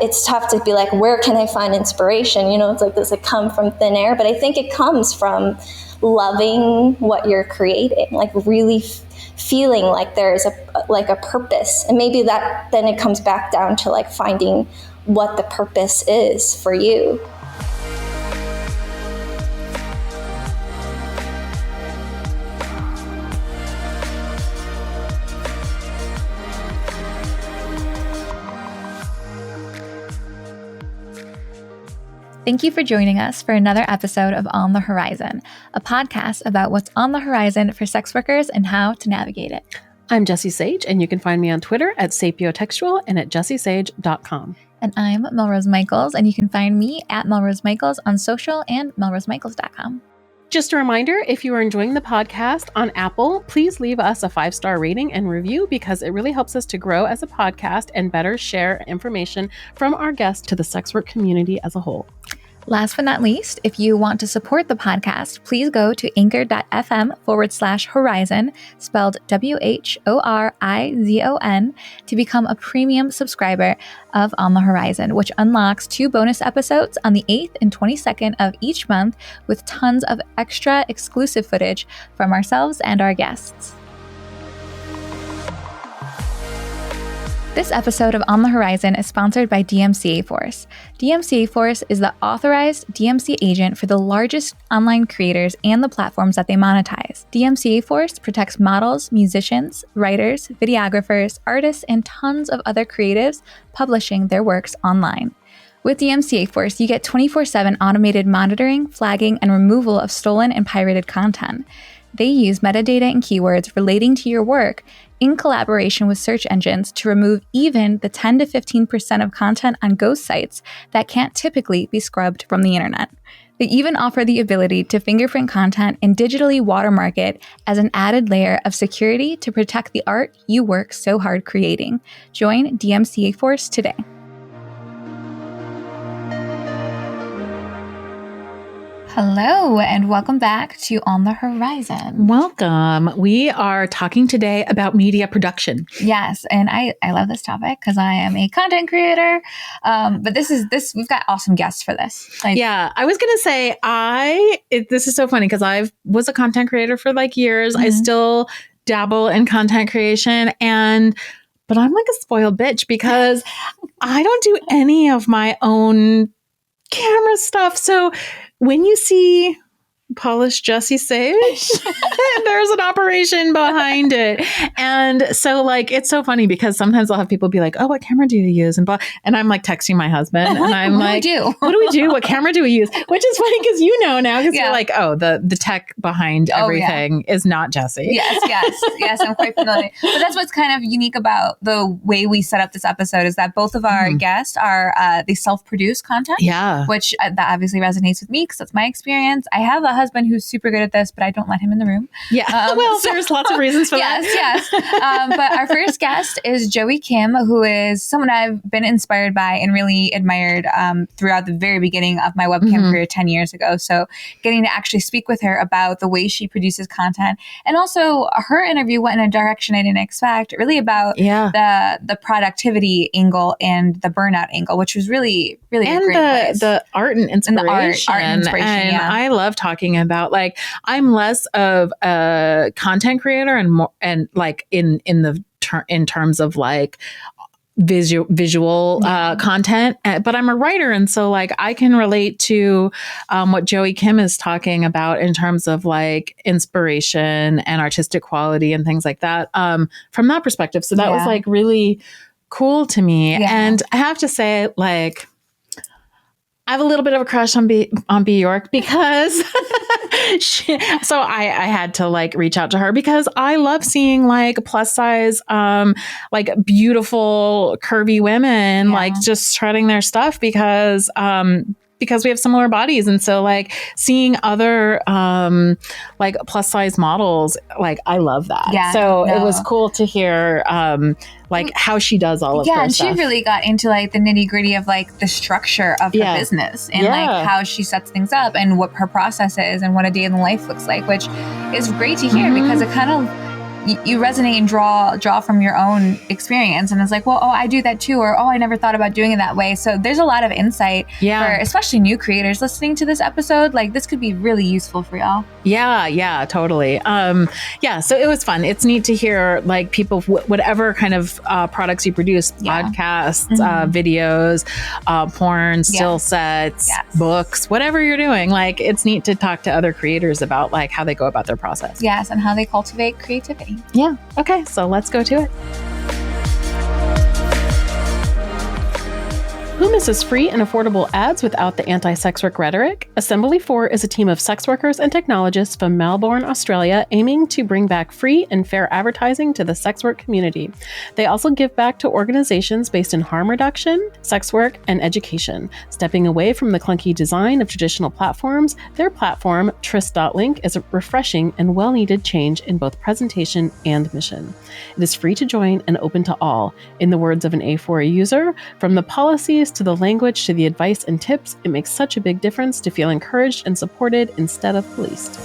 it's tough to be like, where can I find inspiration? You know, it's like, does it come from thin air? But I think it comes from loving what you're creating, like really feeling like there's a purpose. And maybe that then it comes back down to like finding what the purpose is for you. Thank you for joining us for another episode of On the Horizon, a podcast about what's on the horizon for sex workers and how to navigate it. I'm Jessie Sage, and you can find me on Twitter at sapiotextual and at jessiesage.com. And I'm Melrose Michaels, and you can find me at Melrose Michaels on social and melrosemichaels.com. Just a reminder, if you are enjoying the podcast on Apple, please leave us a 5-star rating and review because it really helps us to grow as a podcast and better share information from our guests to the sex work community as a whole. Last but not least, if you want to support the podcast, please go to anchor.fm/horizon, spelled WHORIZON, to become a premium subscriber of On the Horizon, which unlocks 2 bonus episodes on the 8th and 22nd of each month with tons of extra exclusive footage from ourselves and our guests. This episode of On the Horizon is sponsored by DMCA Force. DMCA Force is the authorized DMCA agent for the largest online creators and the platforms that they monetize. DMCA Force protects models, musicians, writers, videographers, artists, and tons of other creatives publishing their works online. With DMCA Force, you get 24/7 automated monitoring, flagging, and removal of stolen and pirated content. They use metadata and keywords relating to your work in collaboration with search engines to remove even the 10 to 15% of content on ghost sites that can't typically be scrubbed from the internet. They even offer the ability to fingerprint content and digitally watermark it as an added layer of security to protect the art you work so hard creating. Join DMCA Force today. Hello, and welcome back to On the Horizon. Welcome. We are talking today about media production. Yes, and I love this topic because I am a content creator. But we've got awesome guests for this. Yeah, I was gonna say this is so funny because I was a content creator for like years. Mm-hmm. I still dabble in content creation, but I'm like a spoiled bitch because I don't do any of my own camera stuff. So when you see polished Jessie Sage, there's an operation behind it. And so like, it's so funny because sometimes I'll have people be like, oh, what camera do you use? And I'm like texting my husband and I'm like, what do we do? What camera do we use? Which is funny because now because you're like, oh, the tech behind everything is not Jessie. Yes, I'm quite familiar. But that's what's kind of unique about the way we set up this episode is that both of our guests are, they self-produce content. Yeah. Which that obviously resonates with me because that's my experience. I have a husband who's super good at this, but I don't let him in the room. Yeah. There's lots of reasons for that. Yes. But our first guest is Joey Kim, who is someone I've been inspired by and really admired throughout the very beginning of my webcam career 10 years ago. So getting to actually speak with her about the way she produces content, and also her interview went in a direction I didn't expect, really about the productivity angle and the burnout angle, which was really, really a great place. The art and inspiration. And the art and inspiration, and I love talking about, like, I'm less of a content creator and more, and like in terms of like visual content, but I'm a writer, and so like I can relate to what Joey Kim is talking about in terms of like inspiration and artistic quality and things like that from that perspective. So that was like really cool to me. And I have to say, like, I have a little bit of a crush on Bea York because so I had to like reach out to her because I love seeing like plus size, like beautiful curvy women like just shredding their stuff because we have similar bodies. And so like seeing other like plus size models, like I love that. It was cool to hear like how she does all of her and stuff. She really got into like the nitty gritty of like the structure of her business and like how she sets things up and what her process is and what a day in the life looks like, which is great to hear because it kind of you resonate and draw from your own experience. And it's like, well, oh, I do that too. Or, oh, I never thought about doing it that way. So there's a lot of insight for especially new creators listening to this episode. Like this could be really useful for y'all. Yeah, totally. So it was fun. It's neat to hear like people, whatever kind of products you produce, podcasts, videos, porn, still sets, books, whatever you're doing. Like it's neat to talk to other creators about like how they go about their process. Yes, and how they cultivate creativity. Yeah. Okay, so let's go to it. Who misses free and affordable ads without the anti-sex work rhetoric? Assembly 4 is a team of sex workers and technologists from Melbourne, Australia, aiming to bring back free and fair advertising to the sex work community. They also give back to organizations based in harm reduction, sex work, and education. Stepping away from the clunky design of traditional platforms, their platform, Tris.link, is a refreshing and well-needed change in both presentation and mission. It is free to join and open to all. In the words of an A4 user, from the policies to the language to the advice and tips, it makes such a big difference to feel encouraged and supported instead of policed.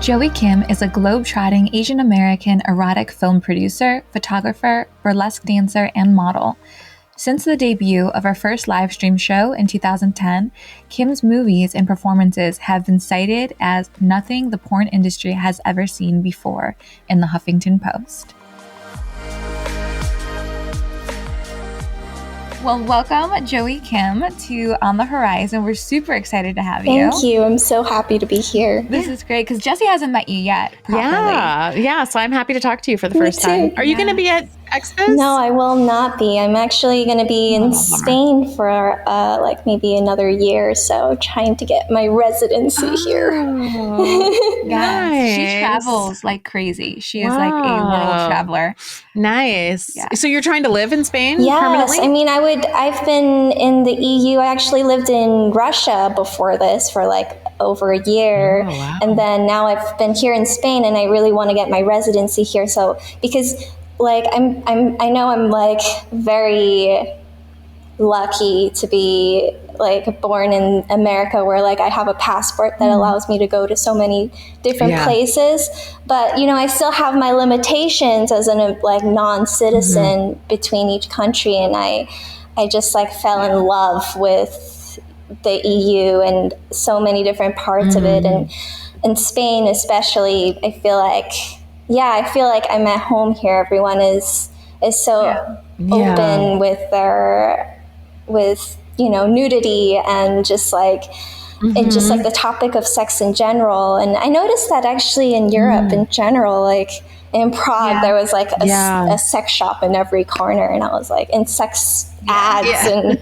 Joey Kim is a globe-trotting Asian American erotic film producer, photographer, burlesque dancer, and model. Since the debut of our first live stream show in 2010, Kim's movies and performances have been cited as nothing the porn industry has ever seen before in the Huffington Post. Well, welcome, Joey Kim, to On The Horizon. We're super excited to have you. Thank you. I'm so happy to be here. This is great because Jessie hasn't met you yet properly. Yeah. So I'm happy to talk to you for the first time. Are you going to be at Expos? No, I will not be. I'm actually going to be in Spain for like maybe another year or so, trying to get my residency here. Nice. She travels like crazy. She is like a world traveler. Nice. Yeah. So you're trying to live in Spain permanently? Yes. I mean, I've been in the EU. I actually lived in Russia before this for like over a year. Oh, wow. And then now I've been here in Spain, and I really want to get my residency here. So because like I know I'm like very lucky to be like born in America, where like I have a passport that allows me to go to so many different places, but you know, I still have my limitations as an like non-citizen between each country, and I just like fell in love with the EU and so many different parts of it, and in Spain especially, I feel like I'm at home here. Everyone is so open with you know, nudity and just like and just like the topic of sex in general. And I noticed that actually in Europe in general, like in Prague, there was like a sex shop in every corner, and I was like, and sex ads and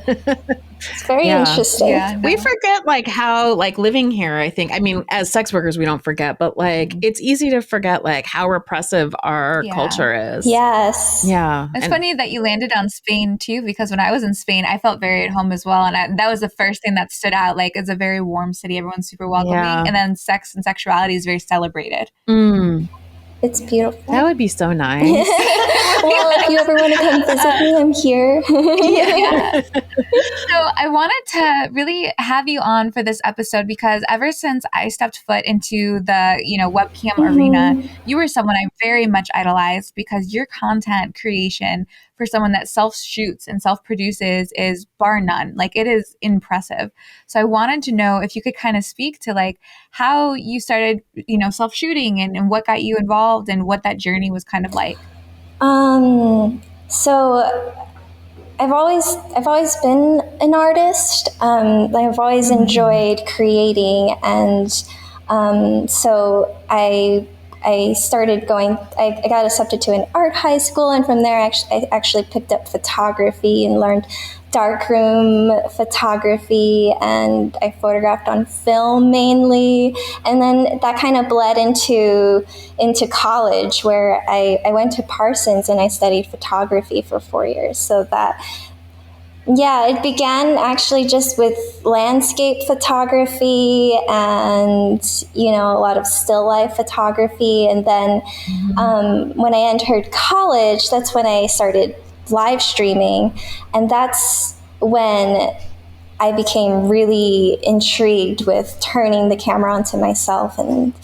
it's very interesting. Yeah, no. We forget like how like living here, I think, I mean, as sex workers, we don't forget, but like it's easy to forget like how repressive our culture is. Yes. Yeah. It's funny that you landed on Spain too, because when I was in Spain, I felt very at home as well. And that was the first thing that stood out. Like it's a very warm city. Everyone's super welcoming. Yeah. And then sex and sexuality is very celebrated. It's beautiful. That would be so nice. Well, if you ever want to come visit me, I'm here. So I wanted to really have you on for this episode because ever since I stepped foot into the, you know, webcam arena, you were someone I very much idolized because your content creation for someone that self-shoots and self-produces is bar none. Like it is impressive. So I wanted to know if you could kind of speak to like how you started, you know, self-shooting and what got you involved and what that journey was kind of like. So I've always been an artist. I've always enjoyed creating, and so I started going. I got accepted to an art high school, and from there, I actually picked up photography and learned darkroom photography, and I photographed on film mainly. And then that kind of bled into college, where I went to Parsons and I studied photography for 4 years. So that, it began actually just with landscape photography and, you know, a lot of still life photography. And then when I entered college, that's when I started live streaming, and that's when I became really intrigued with turning the camera onto myself and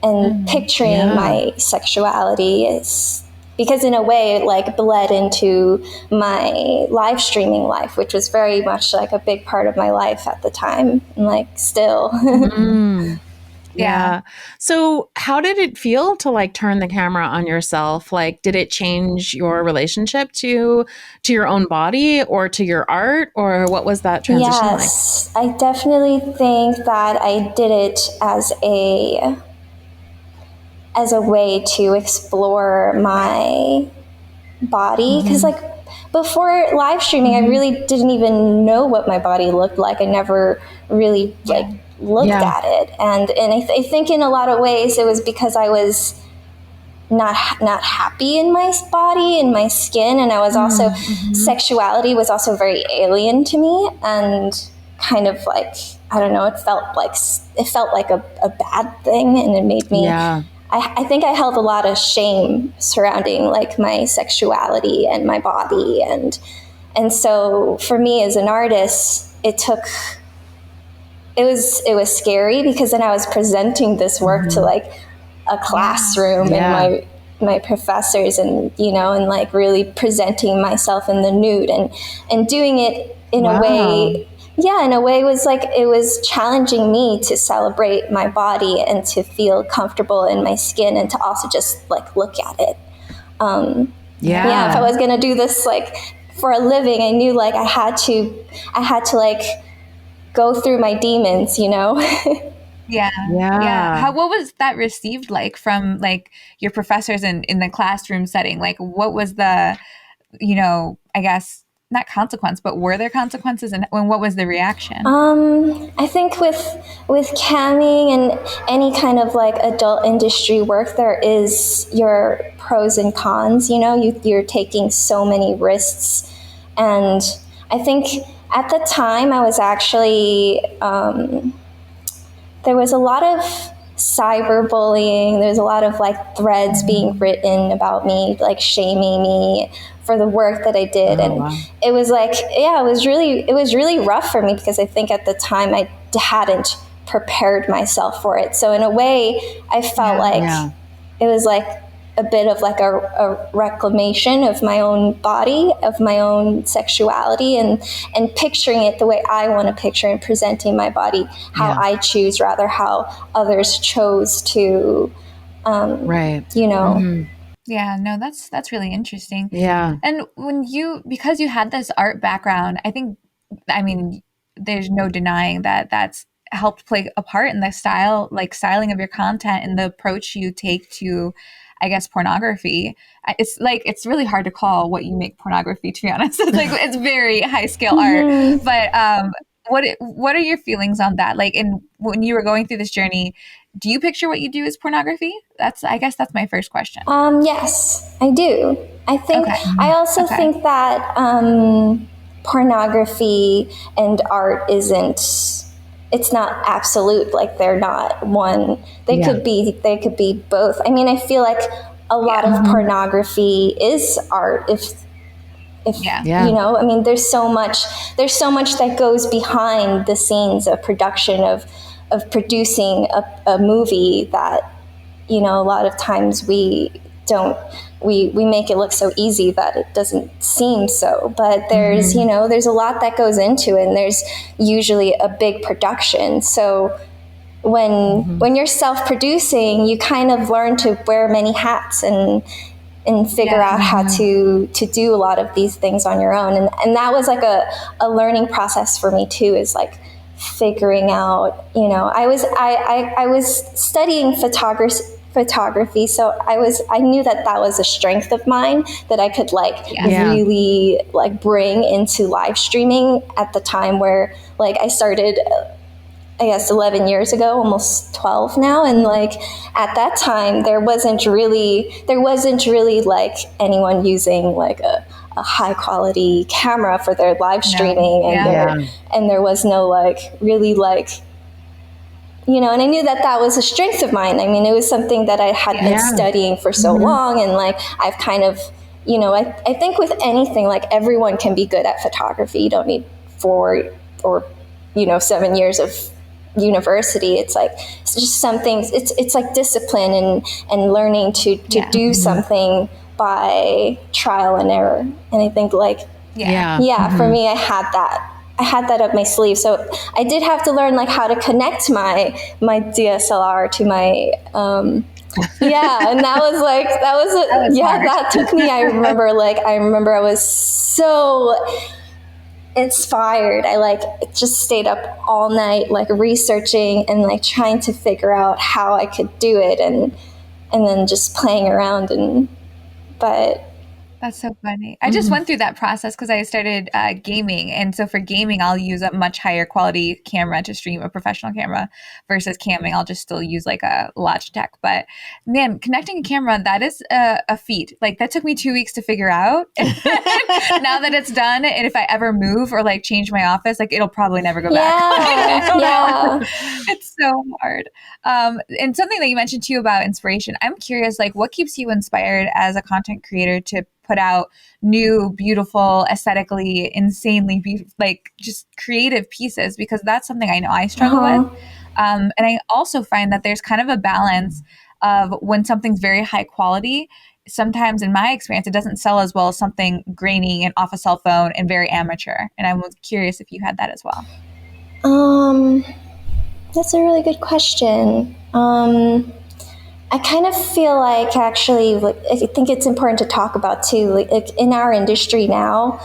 and picturing my sexuality is, because in a way it like bled into my live streaming life, which was very much like a big part of my life at the time, and like still. Yeah. So how did it feel to like turn the camera on yourself? Like, did it change your relationship to your own body or to your art, or what was that transition Yes, I definitely think that I did it as a way to explore my body, because like before live streaming, I really didn't even know what my body looked like. I never really like looked at it, and I think in a lot of ways it was because I was not happy in my body, in my skin, and I was also sexuality was also very alien to me, and kind of like, I don't know, it felt like a bad thing, and it made me I think I held a lot of shame surrounding like my sexuality and my body, and so for me as an artist, it was scary, because then I was presenting this work to like a classroom and my professors, and and like really presenting myself in the nude, and doing it in a way. In a way was like, it was challenging me to celebrate my body and to feel comfortable in my skin, and to also just like look at it. If I was going to do this like for a living, I knew like I had to like go through my demons, What was that received like from like your professors in the classroom setting? Like, what was the, I guess, not consequence, but were there consequences, and what was the reaction? I think with camming and any kind of like adult industry work, there is your pros and cons. You're taking so many risks, and I think at the time I was actually there was a lot of cyberbullying. There's a lot of like threads being written about me, like shaming me for the work that I did. It was like, it was really rough for me, because I think at the time I hadn't prepared myself for it. So in a way, I felt it was like a bit of like a reclamation of my own body, of my own sexuality, and picturing it the way I want to picture, and presenting my body how I choose, rather how others chose to, Yeah, no, that's really interesting. Yeah. And because you had this art background, I mean, there's no denying that that's helped play a part in the styling of your content and the approach you take to, I guess, pornography. It's really hard to call what you make pornography, to be honest. It's like, it's very high scale art. But what are your feelings on that? Like, when you were going through this journey, do you picture what you do as pornography? I guess that's my first question. Yes, I do. I think, I also think that pornography and art it's not absolute. Like, they're not one. They could be both. I mean, I feel like a lot of pornography is art. I mean, there's so much that goes behind the scenes of production of producing a movie that, a lot of times we make it look so easy that it doesn't seem so. But there's, there's a lot that goes into it, and there's usually a big production. So when you're self-producing, you kind of learn to wear many hats and figure out how to do a lot of these things on your own. And that was like a learning process for me too, is like figuring out, I was studying photography, so I knew that was a strength of mine that I could really like bring into live streaming at the time where like I started, I guess 11 years ago, almost 12 now. And like at that time, there wasn't really like anyone using like a high quality camera for their live streaming. And there was no like really like, and I knew that was a strength of mine. I mean, it was something that I had been studying for so long. And like, I've kind of, I think with anything, like everyone can be good at photography. You don't need 4 or 7 years of university. It's like, it's just some things, it's like discipline and learning to do something by trial and error. And I think like, for me, I had that up my sleeve. So I did have to learn like how to connect my DSLR to my, and that took me, I remember I was so inspired. I like just stayed up all night, like researching and like trying to figure out how I could do it, and then just playing around but that's so funny. I just went through that process because I started gaming. And so for gaming, I'll use a much higher quality camera to stream, a professional camera, versus camming. I'll just still use like a Logitech. But man, connecting a camera, that is a feat. Like that took me 2 weeks to figure out. Now that it's done, and if I ever move or like change my office, like it'll probably never go back. It's so hard. And something that you mentioned too about inspiration, I'm curious, like what keeps you inspired as a content creator to put out new, beautiful, aesthetically, insanely beautiful, like just creative pieces? Because that's something I know I struggle with. And I also find that there's kind of a balance of when something's very high quality, sometimes in my experience, it doesn't sell as well as something grainy and off a cell phone and very amateur. And I was curious if you had that as well. That's a really good question. I kind of feel like actually, like, I think it's important to talk about too, like in our industry now,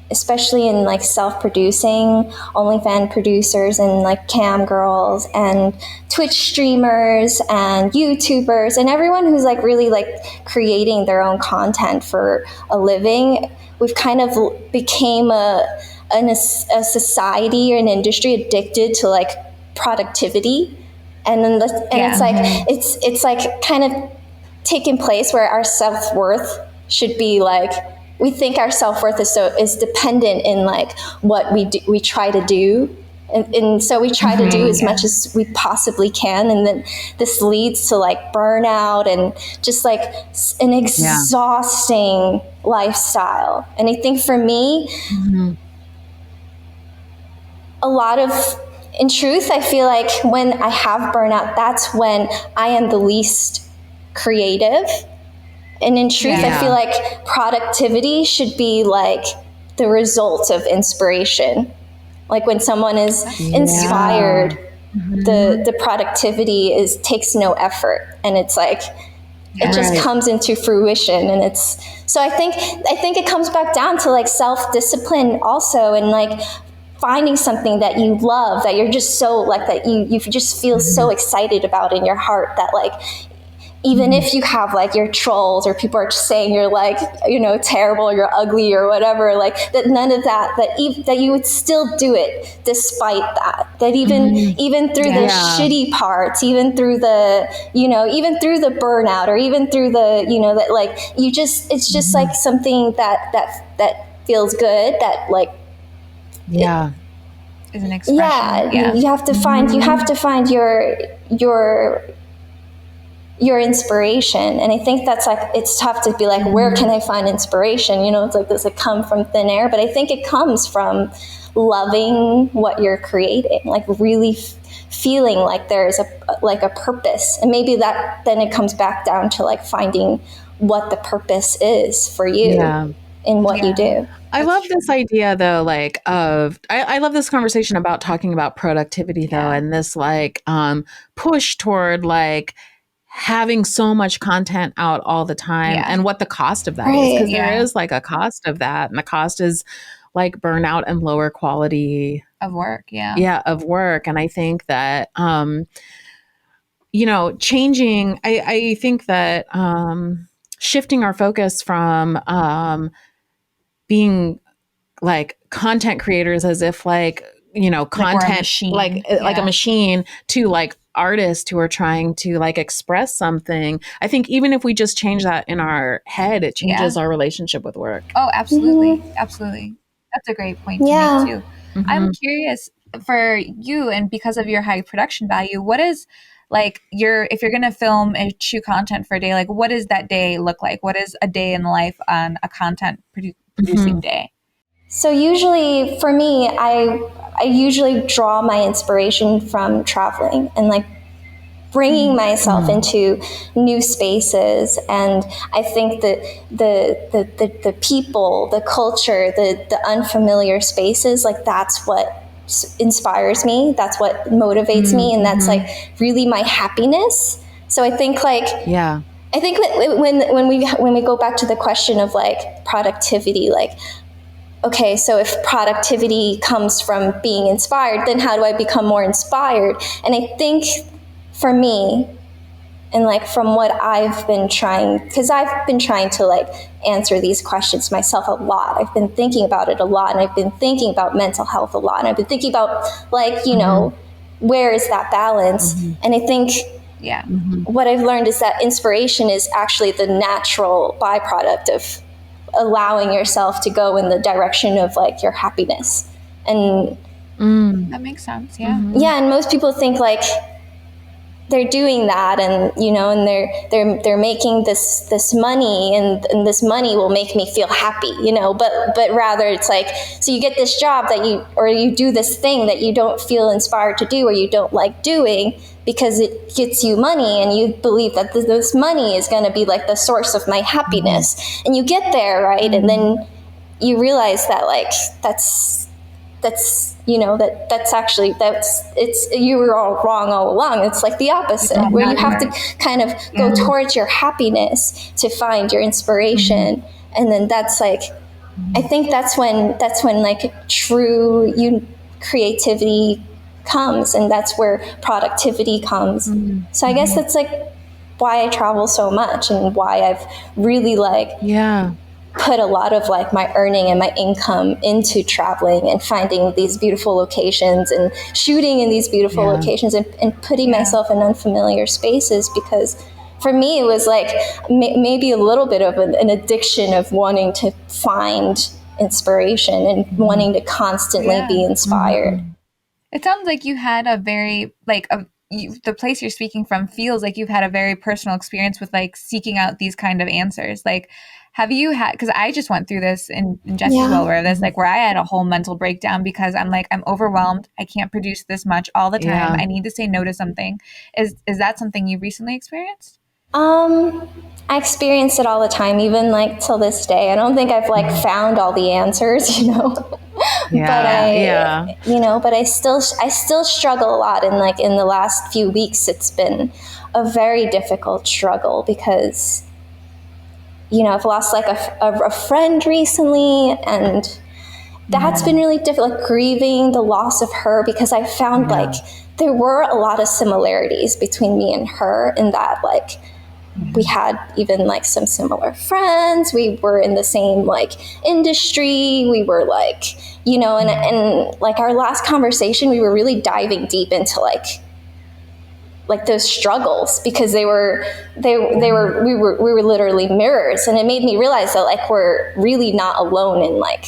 especially in like self-producing, OnlyFans producers and like cam girls and Twitch streamers and YouTubers and everyone who's like really like creating their own content for a living, we've kind of became a society or an industry addicted to like productivity. And then it's like it's like kind of taking place where our self-worth should be like, we think our self-worth is dependent in like what we try to do, and so we try to do as much as we possibly can, and then this leads to like burnout and just like an exhausting lifestyle. And I think for me, a lot of, in truth, I feel like when I have burnout, that's when I am the least creative. And in truth, I feel like productivity should be like the result of inspiration. Like when someone is inspired, the productivity takes no effort, and it's like it just comes into fruition. And it's so I think it comes back down to like self-discipline also, and like finding something that you love, that you're just so like, that you just feel so excited about in your heart, that like, even if you have like your trolls or people are just saying you're like, you know, terrible, you're ugly or whatever, like that, none of that, that you would still do it despite that even through the shitty parts, even through the, you know, even through the burnout, or even through the, you know, that like, you just, it's just like something that feels good, that like, is an expression. You have to find your inspiration. And I think that's like, it's tough to be like, where can I find inspiration? You know, it's like, does it come from thin air? But I think it comes from loving what you're creating, like really feeling like there's a purpose. And maybe that, then it comes back down to like finding what the purpose is for you in what you do. I love this idea though, like I love this conversation about talking about productivity though, and this like push toward like having so much content out all the time, and what the cost of that is, because there is like a cost of that, and the cost is like burnout and lower quality of work. Of work. And I think that you know, changing, I think that shifting our focus from being like content creators as if like, you know, content like a machine, to like artists who are trying to like express something. I think even if we just change that in our head, it changes our relationship with work. Oh, absolutely. Absolutely. That's a great point to make too. I'm curious for you, and because of your high production value, what is like if you're going to film and shoot content for a day, like what does that day look like? What is a day in the life on a content producing day? So usually for me, I usually draw my inspiration from traveling and like bringing myself into new spaces. And I think that the people, the culture, the unfamiliar spaces, like that's what inspires me. That's what motivates me. And that's like really my happiness. So I think like, I think when we go back to the question of like productivity, like, okay, so if productivity comes from being inspired, then how do I become more inspired? And I think for me, and like from what I've been trying, because I've been trying to like answer these questions myself a lot. I've been thinking about it a lot, and I've been thinking about mental health a lot, and I've been thinking about like, you know, where is that balance? And I think what I've learned is that inspiration is actually the natural byproduct of allowing yourself to go in the direction of like your happiness. And that makes sense. Yeah. And most people think like they're doing that, and you know, and they're making this money, and this money will make me feel happy, you know, but rather it's like, so you get this job that you do this thing that you don't feel inspired to do, or you don't like doing, because it gets you money, and you believe that this money is going to be like the source of my happiness. And you get there, right? And then you realize that like that's you know, that's actually, you were all wrong all along. It's like the opposite, where you have to kind of go towards your happiness to find your inspiration. And then that's like, I think that's when like true creativity comes, and that's where productivity comes. So I guess that's like why I travel so much, and why I've really like put a lot of like my earning and my income into traveling and finding these beautiful locations and shooting in these beautiful locations, and putting myself in unfamiliar spaces, because for me it was like maybe a little bit of an addiction of wanting to find inspiration and wanting to constantly be inspired. It sounds like you had a very like the place you're speaking from feels like you've had a very personal experience with like seeking out these kind of answers. Like, have you had, because I just went through this, and Jessie is well aware of this, like where I had a whole mental breakdown because I'm like, I'm overwhelmed. I can't produce this much all the time. I need to say no to something. Is that something you recently experienced? I experience it all the time, even like till this day. I don't think I've like found all the answers, you know, you know, but I still struggle a lot. And like in the last few weeks, it's been a very difficult struggle because, you know, I've lost like a friend recently, and that's been really difficult, like grieving the loss of her, because I found like there were a lot of similarities between me and her, in that like we had even like some similar friends. We were in the same like industry. We were like, you know, and like our last conversation, we were really diving deep into like those struggles, because we were literally mirrors. And it made me realize that like we're really not alone in like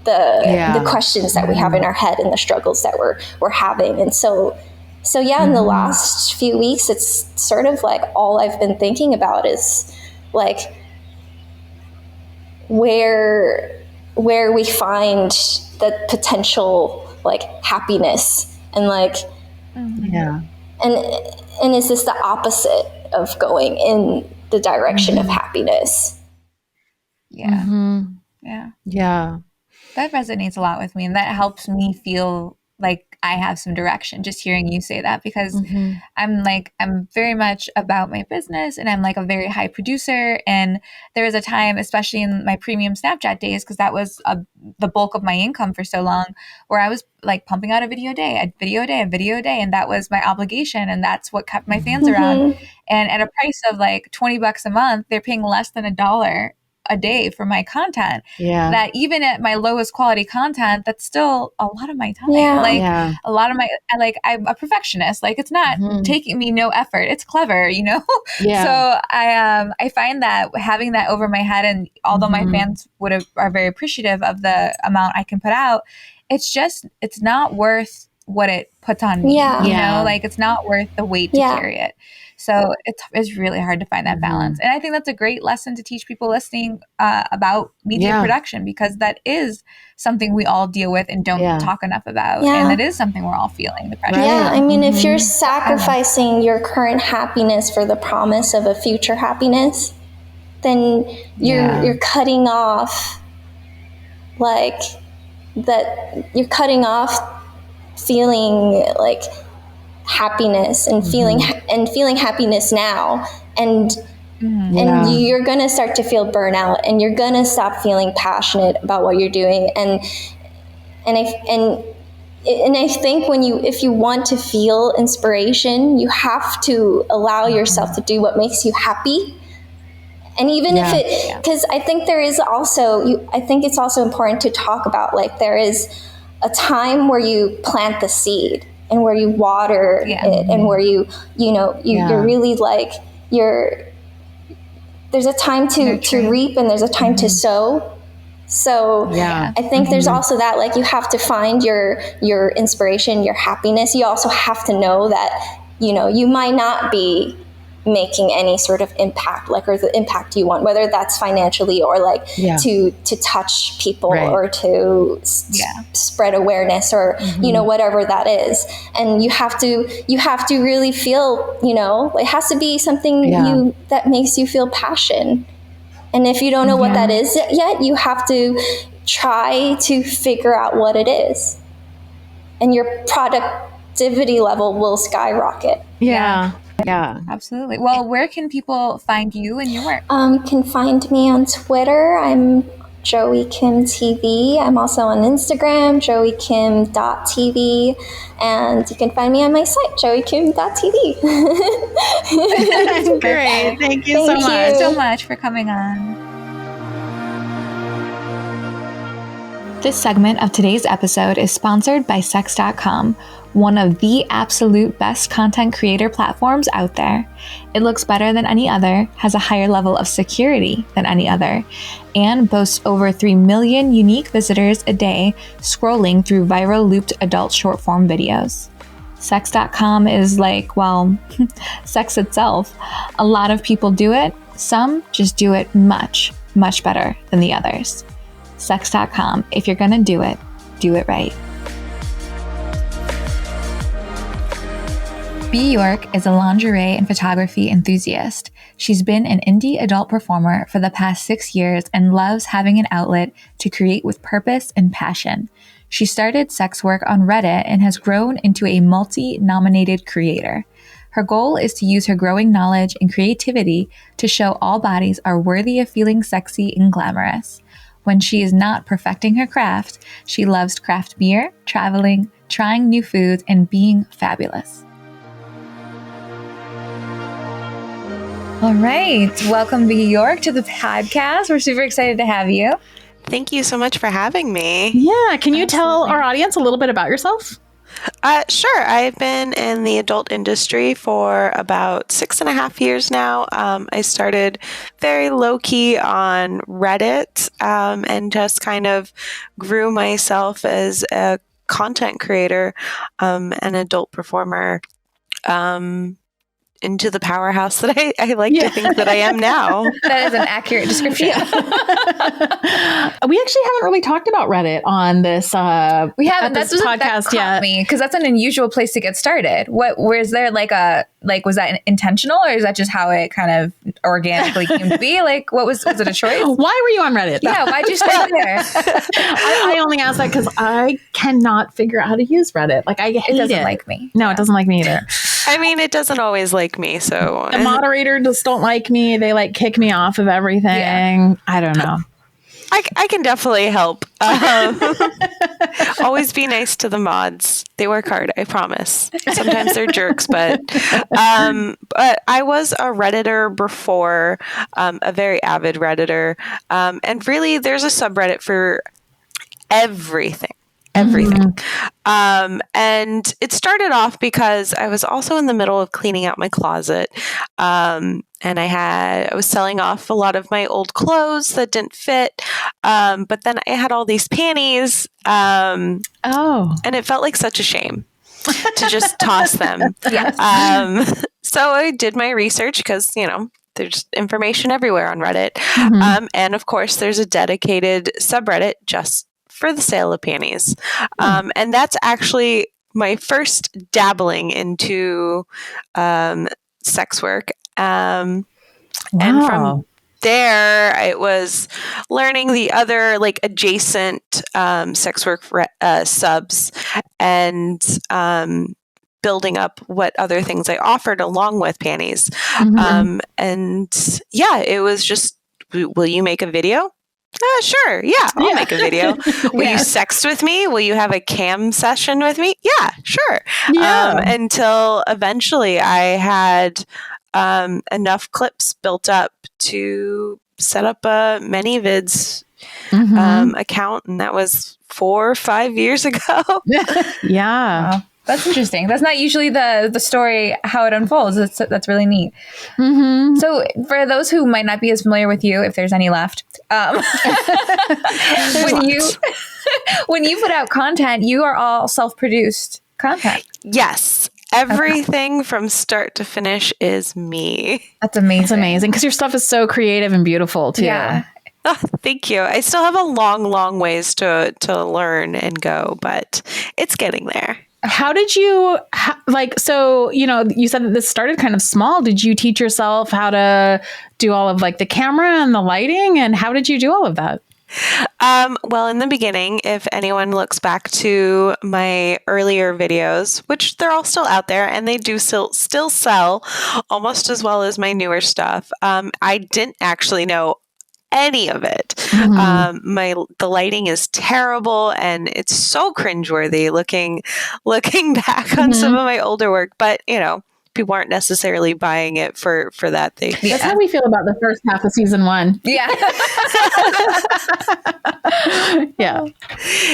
the questions that we have in our head and the struggles that we're having. And so in the last few weeks, it's sort of like all I've been thinking about is like where we find the potential like happiness, and like and is this the opposite of going in the direction of happiness? Yeah. That resonates a lot with me, and that helps me feel like I have some direction, just hearing you say that, because I'm very much about my business, and I'm like a very high producer. And there was a time, especially in my premium Snapchat days, because that was the bulk of my income for so long, where I was like pumping out a video a day, and that was my obligation, and that's what kept my fans around. And at a price of like $20 a month, they're paying less than $1 a day for my content. That even at my lowest quality content, that's still a lot of my time. A lot of my, like, I'm a perfectionist. Like, it's not taking me no effort. It's clever, you know? So I find that having that over my head, and although my fans are very appreciative of the amount I can put out, it's not worth what it puts on me. Yeah. You Yeah. know, like it's not worth the weight to Yeah. carry it. So it's really hard to find that balance. And I think that's a great lesson to teach people listening about media production, because that is something we all deal with and don't talk enough about. Yeah. And it is something we're all feeling, the pressure. Yeah, I mean, if you're sacrificing your current happiness for the promise of a future happiness, then you're cutting off like that. You're cutting off feeling like happiness and feeling happiness now, and you're gonna start to feel burnout, and you're gonna stop feeling passionate about what you're doing, and I think if you want to feel inspiration, you have to allow yourself to do what makes you happy. And even if it, because I think there is also, I think it's also important to talk about, like, there is a time where you plant the seed and where you water it, and where you're really like, there's a time to reap, and there's a time to sow. So I think there's also that, like, you have to find your inspiration, your happiness. You also have to know that, you might not be making any sort of impact, like, or the impact you want, whether that's financially or like to touch people or to spread awareness, or whatever that is. And you have to really feel, it has to be something that makes you feel passion. And if you don't know what that is yet, you have to try to figure out what it is, and your productivity level will skyrocket. Yeah, absolutely. Well, where can people find you and your work? Can find me on Twitter. I'm Joey Kim TV. I'm also on Instagram, joeykim.tv, and you can find me on my site, joeykim.tv. Great. Thank you so much for coming on. This segment of today's episode is sponsored by Sex.com, one of the absolute best content creator platforms out there. It looks better than any other, has a higher level of security than any other, and boasts over 3 million unique visitors a day scrolling through viral looped adult short form videos. Sex.com is like, well, sex itself. A lot of people do it. Some just do it much, much better than the others. Sex.com. If you're gonna do it right. Bea York is a lingerie and photography enthusiast. She's been an indie adult performer for the past 6 years and loves having an outlet to create with purpose and passion. She started sex work on Reddit and has grown into a multi-nominated creator. Her goal is to use her growing knowledge and creativity to show all bodies are worthy of feeling sexy and glamorous. When she is not perfecting her craft, she loves craft beer, traveling, trying new foods, and being fabulous. All right. Welcome, Bea York, to the podcast. We're super excited to have you. Thank you so much for having me. Yeah. Can you tell our audience a little bit about yourself? Sure. I've been in the adult industry for about 6.5 years now. I started very low key on Reddit and just kind of grew myself as a content creator, an adult performer, into the powerhouse that I like to think that I am now. That is an accurate description. We actually haven't really talked about Reddit on this we haven't. That's podcast yet. Because that's an unusual place to get started. Was there was that intentional, or is that just how it kind of organically came to be? Like, was it a choice? Why were you on Reddit? Yeah, why'd you start there? I only ask that because I cannot figure out how to use Reddit. Like, I hate it. It doesn't like me. No, it doesn't like me either. I mean, it doesn't always like me, so... The moderator just don't like me. They, kick me off of everything. Yeah. I don't know. I can definitely help. Always be nice to the mods. They work hard, I promise. Sometimes they're jerks, but I was a Redditor before, a very avid Redditor. And really, there's a subreddit for everything. And it started off because I was also in the middle of cleaning out my closet. And I was selling off a lot of my old clothes that didn't fit. But then I had all these panties. And it felt like such a shame. to just toss them. Yes. So I did my research because, there's information everywhere on Reddit. And of course, there's a dedicated subreddit just for the sale of panties. And that's actually my first dabbling into sex work. And from there, it was learning the other adjacent sex work subs and building up what other things I offered along with panties. And yeah, it was just, will you make a video? Sure. Yeah, I'll make a video. Will you sext with me? Will you have a cam session with me? Yeah, sure. Until eventually I had enough clips built up to set up a ManyVids account. And that was 4 or 5 years ago. Wow. That's interesting. That's not usually the story, how it unfolds. That's really neat. So for those who might not be as familiar with you, if there's any left, when you put out content, you are all self-produced content. Yes. Everything from start to finish is me. That's amazing. It's amazing because your stuff is so creative and beautiful too. Yeah. Oh, thank you. I still have a long ways to learn and go, but it's getting there. How did you, so, you said that this started kind of small. Did you teach yourself how to do all of the camera and the lighting? And how did you do all of that? Well, in the beginning, if anyone looks back to my earlier videos, which they're all still out there and they do still sell almost as well as my newer stuff, I didn't actually know any of it. The lighting is terrible and it's so cringeworthy looking back on some of my older work, but people aren't necessarily buying it for that thing. That's how we feel about the first half of season 1. Yeah. Yeah,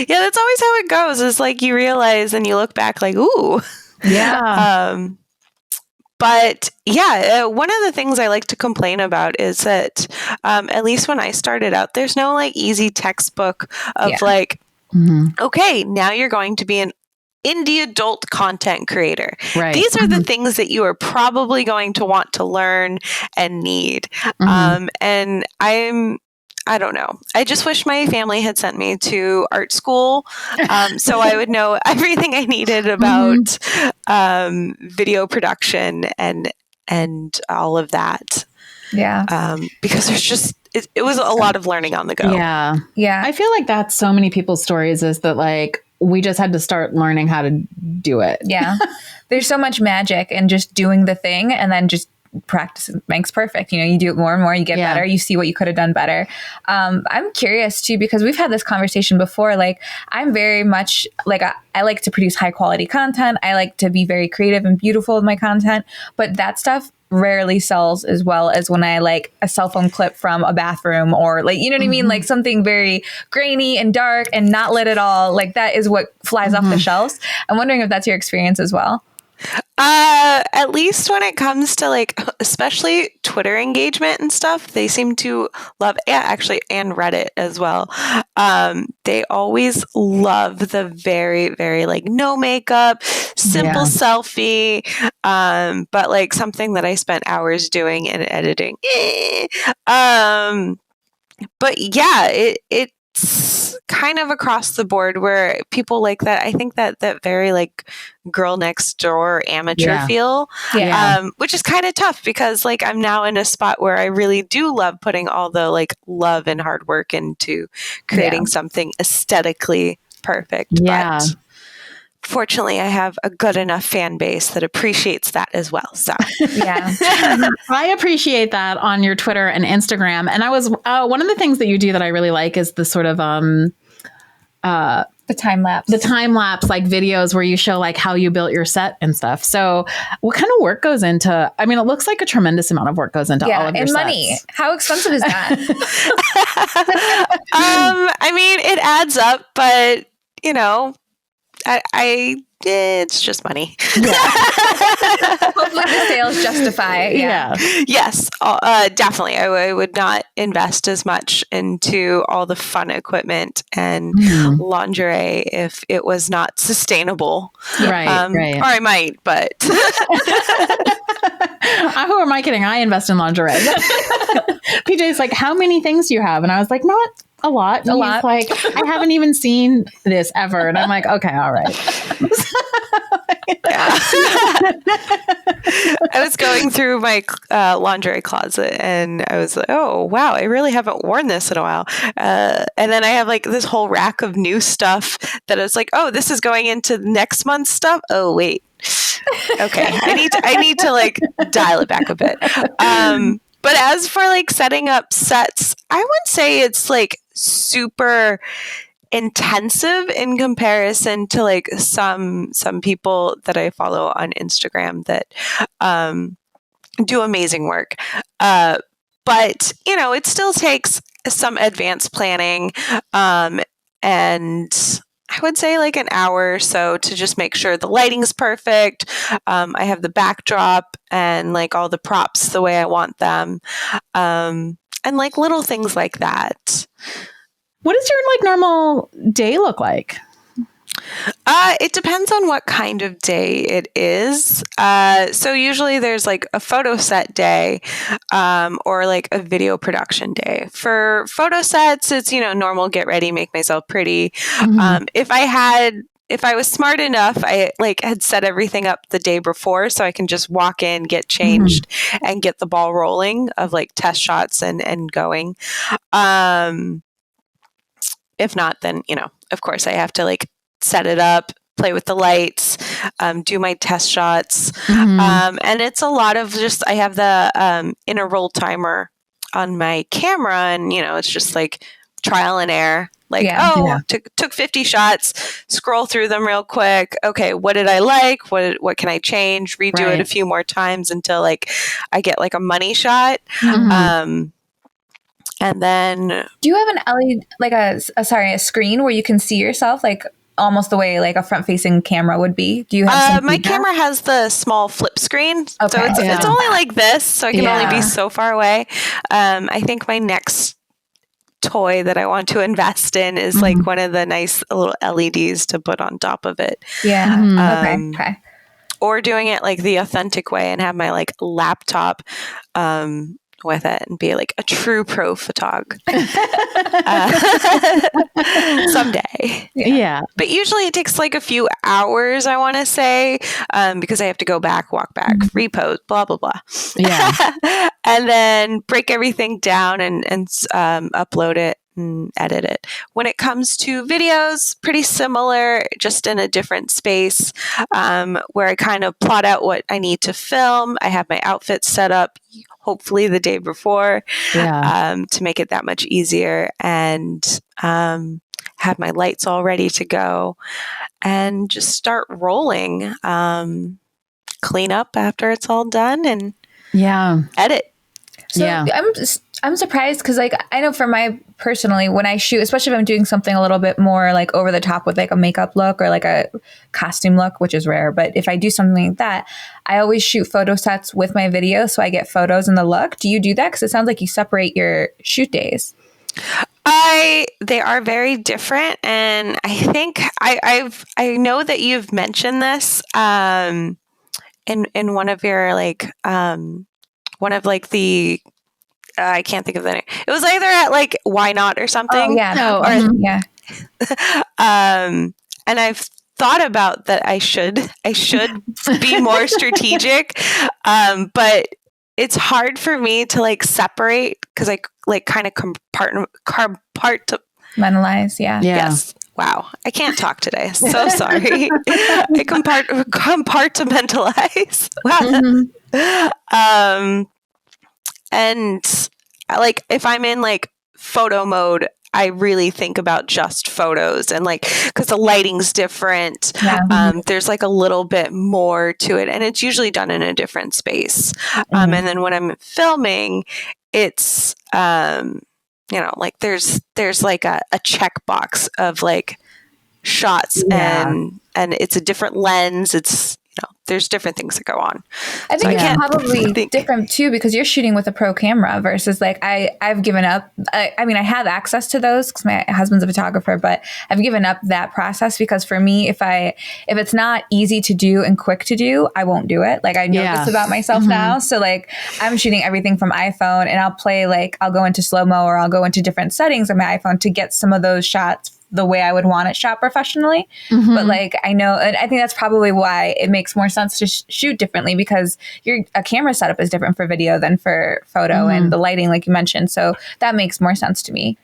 that's always how it goes. It's you realize and you look back ooh. Yeah. But yeah, one of the things I like to complain about is that at least when I started out, there's no easy textbook of okay, now you're going to be an indie adult content creator. Right. These are the things that you are probably going to want to learn and need. And I don't know. I just wish my family had sent me to art school so I would know everything I needed about video production and all of that. Yeah. Because there's just, it was a lot of learning on the go. Yeah. Yeah. I feel like that's so many people's stories is that we just had to start learning how to do it. Yeah. There's so much magic in just doing the thing and then just practice makes perfect. You do it more and more, you get better, you see what you could have done better. I'm curious too, because we've had this conversation before. I'm very much I like to produce high quality content. I like to be very creative and beautiful with my content, but that stuff rarely sells as well as when I a cell phone clip from a bathroom or you know what I mean? Something very grainy and dark and not lit at all. That is what flies off the shelves. I'm wondering if that's your experience as well. At least when it comes to especially Twitter engagement and stuff, they seem to love, actually, and Reddit as well. They always love the very, very no makeup, simple selfie, but something that I spent hours doing and editing. But yeah, it's kind of across the board where people like that. I think that very girl next door amateur feel, which is kind of tough because I'm now in a spot where I really do love putting all the love and hard work into creating something aesthetically perfect. Yeah. But fortunately, I have a good enough fan base that appreciates that as well. So yeah, I appreciate that on your Twitter and Instagram. And I was one of the things that you do that I really like is the sort of the time lapse videos where you show how you built your set and stuff. So what kind of work goes into, it looks like a tremendous amount of work goes into all of your and sets. money. How expensive is that? It adds up, but it's just money. Yeah. Hopefully the sales justify. Yeah. Yes, definitely. I would not invest as much into all the fun equipment and lingerie if it was not sustainable. Right. Or I might, but. Who am I kidding? I invest in lingerie. PJ's like, how many things do you have? And I was like, not a lot. And he's like, I haven't even seen this ever. And I'm like, okay, all right. I was going through my lingerie closet and I was like, oh, wow, I really haven't worn this in a while. And then I have like this whole rack of new stuff that I was like, oh, this is going into next month's stuff. Oh, wait. Okay. I need to like dial it back a bit. But as for like setting up sets, I would say it's like super intensive in comparison to like some people that I follow on Instagram that do amazing work. But you know, it still takes some advanced planning, and I would say like an hour or so to just make sure the lighting's perfect. I have the backdrop and like all the props the way I want them. And like little things like that. What does your like normal day look like? It depends on what kind of day it is. So usually there's like a photo set day, or like a video production day. For photo sets, it's, you know, normal, get ready, make myself pretty. If I was smart enough, I like had set everything up the day before so I can just walk in, get changed and get the ball rolling of like test shots and going. If not, then, you know, of course I have to like set it up, play with the lights, do my test shots. And it's a lot of just, I have the interval timer on my camera and, you know, it's just like trial and error. Like, took 50 shots, scroll through them real quick. Okay, what did I like? What can I change? Redo it a few more times until like I get like a money shot. And then, do you have an LED, like a screen where you can see yourself, like almost the way like a front-facing camera would be? Do you have my camera has the small flip screen, so it's only like this, so I can only be so far away. I think my next toy that I want to invest in is like one of the nice little LEDs to put on top of it. Okay. Or doing it like the authentic way and have my like laptop with it and be like a true pro photog someday. But usually it takes like a few hours, I want to say, because I have to go back, walk back, repost, blah blah blah, and then break everything down and upload it and edit it. When it comes to videos, pretty similar, just in a different space, where I kind of plot out what I need to film. I have my outfit set up hopefully the day before, to make it that much easier, and have my lights all ready to go and just start rolling. Clean up after it's all done and edit. So I'm surprised because like I know for my personally when I shoot, especially if I'm doing something a little bit more like over the top with like a makeup look or like a costume look, which is rare, but if I do something like that, I always shoot photo sets with my video so I get photos in the look. Do you do that? Because it sounds like you separate your shoot days. They are very different, and I think I know that you've mentioned this in one of your like one of like the I can't think of the name. It was either at like Why Not or something. And I've thought about that I should be more strategic, but it's hard for me to like separate because I like kind of compartmentalize. Yes. Wow, I can't talk today. So sorry. I compartmentalize. Wow. And like if I'm in like photo mode, I really think about just photos and like because the lighting's different. There's like a little bit more to it, and it's usually done in a different space. And then when I'm filming, it's you know, like there's like a checkbox of like shots, and it's a different lens. It's, there's different things that go on. I think it's probably different too, because you're shooting with a pro camera versus like I've given up. I mean, I have access to those because my husband's a photographer, but I've given up that process because for me, if it's not easy to do and quick to do, I won't do it. Like I know this about myself now. So like I'm shooting everything from iPhone, and I'll go into slow-mo, or I'll go into different settings on my iPhone to get some of those shots the way I would want it shot professionally. But like, I know, and I think that's probably why it makes more sense to shoot differently, because a camera setup is different for video than for photo, and the lighting, like you mentioned. So that makes more sense to me.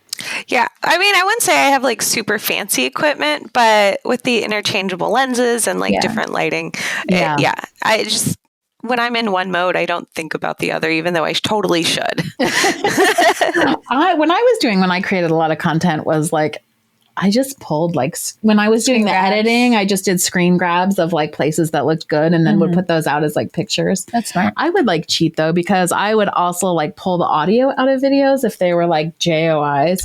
Yeah. I mean, I wouldn't say I have like super fancy equipment, but with the interchangeable lenses and like different lighting, I just, when I'm in one mode, I don't think about the other, even though I totally should. When I created a lot of content was like, I just pulled like, when I was doing the editing, I just did screen grabs of like places that looked good, and then would put those out as like pictures. That's smart. I would like cheat though, because I would also like pull the audio out of videos if they were like JOIs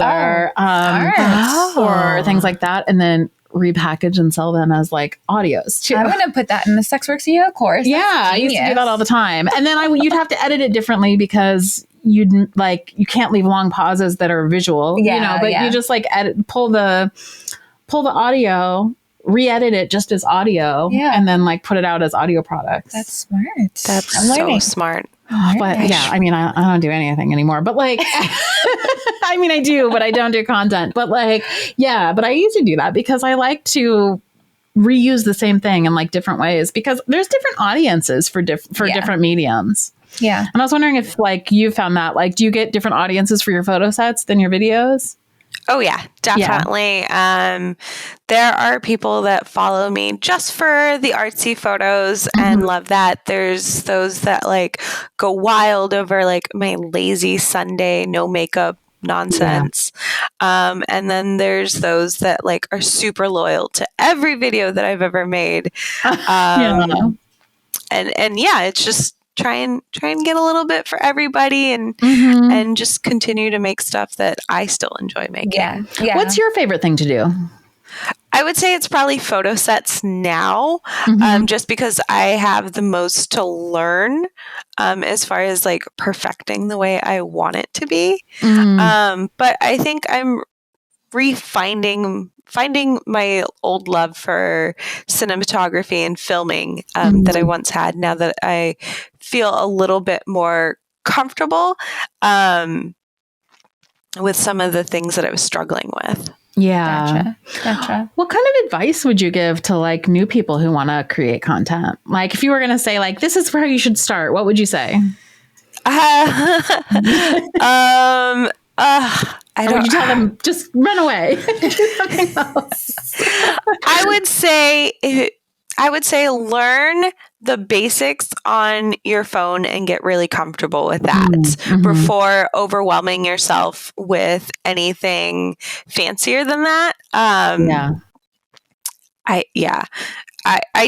or things like that, and then repackage and sell them as like audios too. I'm going to put that in the SexWorkCEO course. Yeah, I used to do that all the time. And then you'd have to edit it differently because you can't leave long pauses that are visual, you just like pull the audio, re-edit it just as audio, and then like put it out as audio products. That's smart. That's so smart. But I mean, I don't do anything anymore, but like, I mean, I do, but I don't do content, but like, but I used to do that because I like to reuse the same thing in like different ways, because there's different audiences for different mediums. Yeah. And I was wondering if like you found that, like, do you get different audiences for your photo sets than your videos? Oh yeah, definitely. Yeah. There are people that follow me just for the artsy photos and love that. There's those that like go wild over like my lazy Sunday, no makeup nonsense. And then there's those that like are super loyal to every video that I've ever made. And it's just try and get a little bit for everybody, and just continue to make stuff that I still enjoy making. Yeah. What's your favorite thing to do? I would say it's probably photo sets now, just because I have the most to learn as far as like perfecting the way I want it to be. But I think I'm finding my old love for cinematography and filming that I once had, now that I feel a little bit more comfortable with some of the things that I was struggling with. Yeah. Gotcha. What kind of advice would you give to like new people who want to create content? Like if you were going to say like, this is where you should start, what would you say? Would you tell them just run away? Do something else? I would say learn the basics on your phone and get really comfortable with that before overwhelming yourself with anything fancier than that. I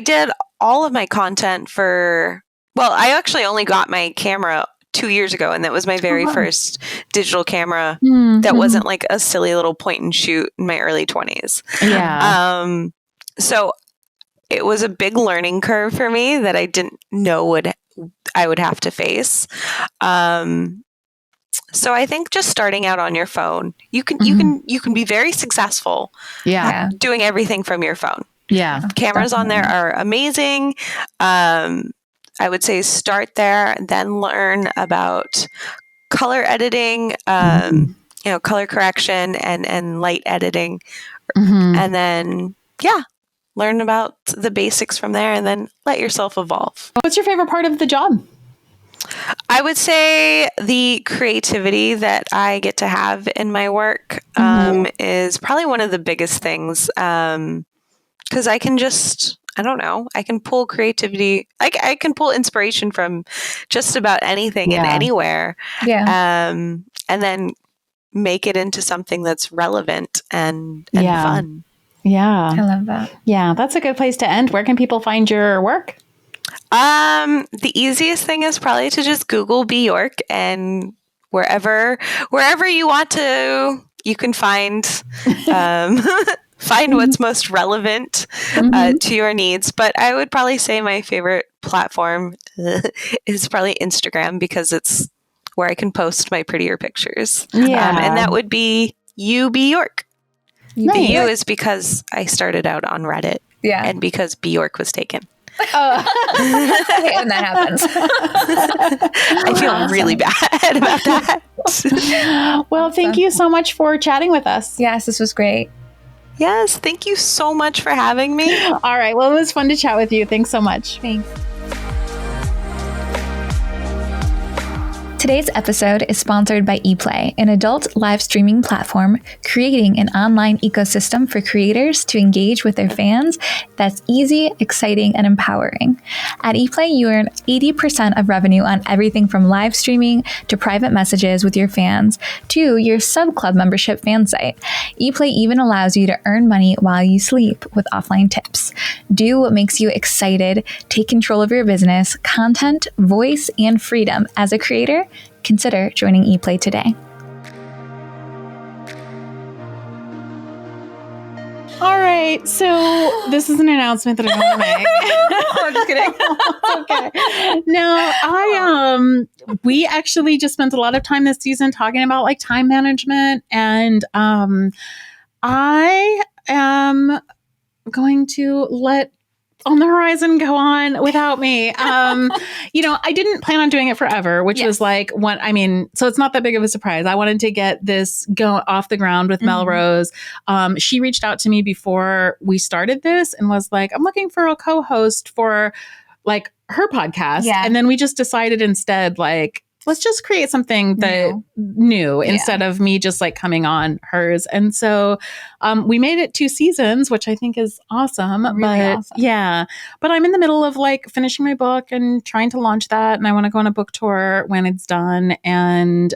did all of my content I actually only got my camera 2 years ago, and that was my very first digital camera that wasn't like a silly little point and shoot in my early 20s. So it was a big learning curve for me that I didn't know I would have to face. So I think just starting out on your phone, you can be very successful doing everything from your phone. Yeah. Cameras on there are amazing. I would say start there, then learn about color editing, color correction and light editing. And then, learn about the basics from there, and then let yourself evolve. What's your favorite part of the job? I would say the creativity that I get to have in my work is probably one of the biggest things, because I can just... I can pull creativity. I can pull inspiration from just about anything and anywhere. Yeah. And then make it into something that's relevant and fun. Yeah. I love that. Yeah. That's a good place to end. Where can people find your work? The easiest thing is probably to just Google Bea York, and wherever you want to you can find find what's most relevant to your needs. But I would probably say my favorite platform is probably Instagram, because it's where I can post my prettier pictures. Yeah. And that would be Bea York. Nice. The U is because I started out on Reddit. Yeah. And because Bea York was taken. I hate when that happens. I feel really bad about that. Well, thank you so much for chatting with us. Yes, this was great. Yes, thank you so much for having me. All right. Well, it was fun to chat with you. Thanks so much. Thanks. Today's episode is sponsored by ePlay, an adult live streaming platform creating an online ecosystem for creators to engage with their fans that's easy, exciting, and empowering. At ePlay, you earn 80% of revenue on everything from live streaming to private messages with your fans to your sub club membership fan site. ePlay even allows you to earn money while you sleep with offline tips. Do what makes you excited, take control of your business, content, voice, and freedom as a creator. Consider joining ePlay today. All right. So this is an announcement that I don't want to make. I'm just kidding. Okay. No, we actually just spent a lot of time this season talking about like time management, and I am going to let On the Horizon go on without me. I didn't plan on doing it forever, which was like so it's not that big of a surprise. I wanted to get this go off the ground with Melrose. She reached out to me before we started this and was like, I'm looking for a co-host for like her podcast. Yeah. And then we just decided instead, like, let's just create something that new instead of me just like coming on hers. And so we made it 2 seasons, which I think is awesome. Yeah. But I'm in the middle of like finishing my book and trying to launch that. And I want to go on a book tour when it's done and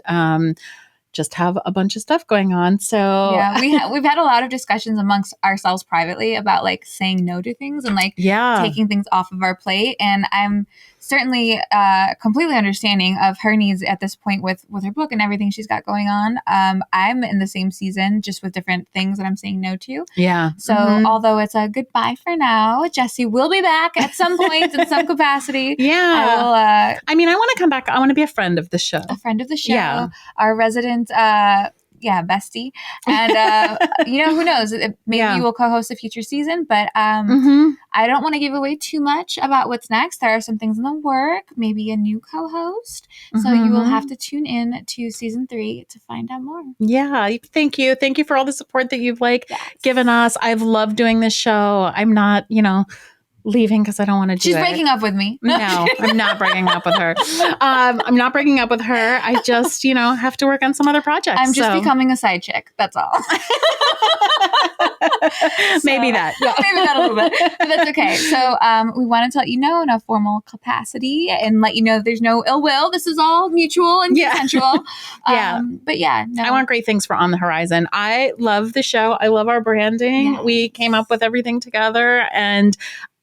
just have a bunch of stuff going on. So yeah, we've had a lot of discussions amongst ourselves privately about like saying no to things and like taking things off of our plate. And I'm certainly completely understanding of her needs at this point with her book and everything she's got going on. I'm in the same season, just with different things that I'm saying no to. Yeah. So although it's a goodbye for now, Jessie will be back at some point in some capacity. Yeah. I want to come back. I want to be a friend of the show. A friend of the show. Our resident bestie. And, who knows? Maybe we'll co-host a future season, but I don't want to give away too much about what's next. There are some things in the work, maybe a new co-host. So you will have to tune in to season 3 to find out more. Yeah. Thank you. Thank you for all the support that you've given us. I've loved doing this show. I'm not, leaving because I don't want to do She's breaking up with me. No, I'm not breaking up with her. I'm not breaking up with her. I just, have to work on some other projects. I'm just becoming a side chick. That's all. Maybe that. Yeah. Maybe that a little bit. But that's okay. So we wanted to let you know in a formal capacity and let you know there's no ill will. This is all mutual and consensual. But I want great things for On the Horizon. I love the show. I love our branding. Yes. We came up with everything together and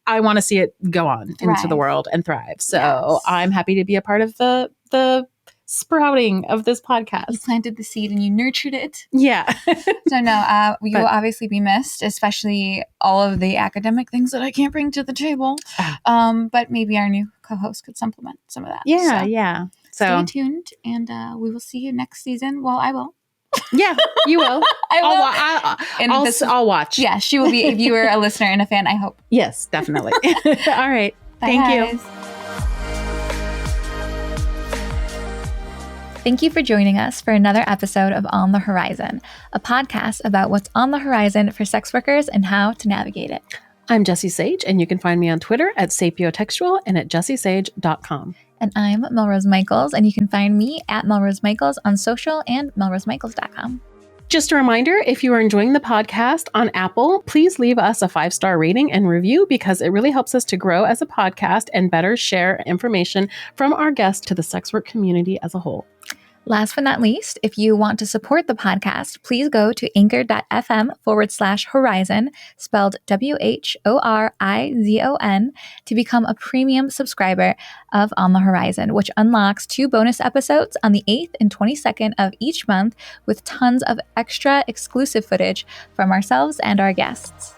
I want to see it go on into the world and thrive. So I'm happy to be a part of the sprouting of this podcast. You planted the seed and you nurtured it. Yeah. So no, we will obviously be missed, especially all of the academic things that I can't bring to the table. But maybe our new co-host could supplement some of that. Yeah. So stay tuned and we will see you next season. Well, I will. Yeah, you will. I'll watch. Yeah, she will be a viewer, a listener, and a fan, I hope. Yes, definitely. All right. Bye, Thank guys. you. Thank you for joining us for another episode of On the Horizon, a podcast about what's on the horizon for sex workers and how to navigate it. I'm Jessie Sage, and you can find me on Twitter at sapiotextual and at jessiesage.com. And I'm Melrose Michaels, and you can find me at Melrose Michaels on social and melrosemichaels.com. Just a reminder, if you are enjoying the podcast on Apple, please leave us a 5-star rating and review because it really helps us to grow as a podcast and better share information from our guests to the sex work community as a whole. Last but not least, if you want to support the podcast, please go to anchor.fm/horizon, spelled WHORIZON, to become a premium subscriber of On the Horizon, which unlocks 2 bonus episodes on the 8th and 22nd of each month with tons of extra exclusive footage from ourselves and our guests.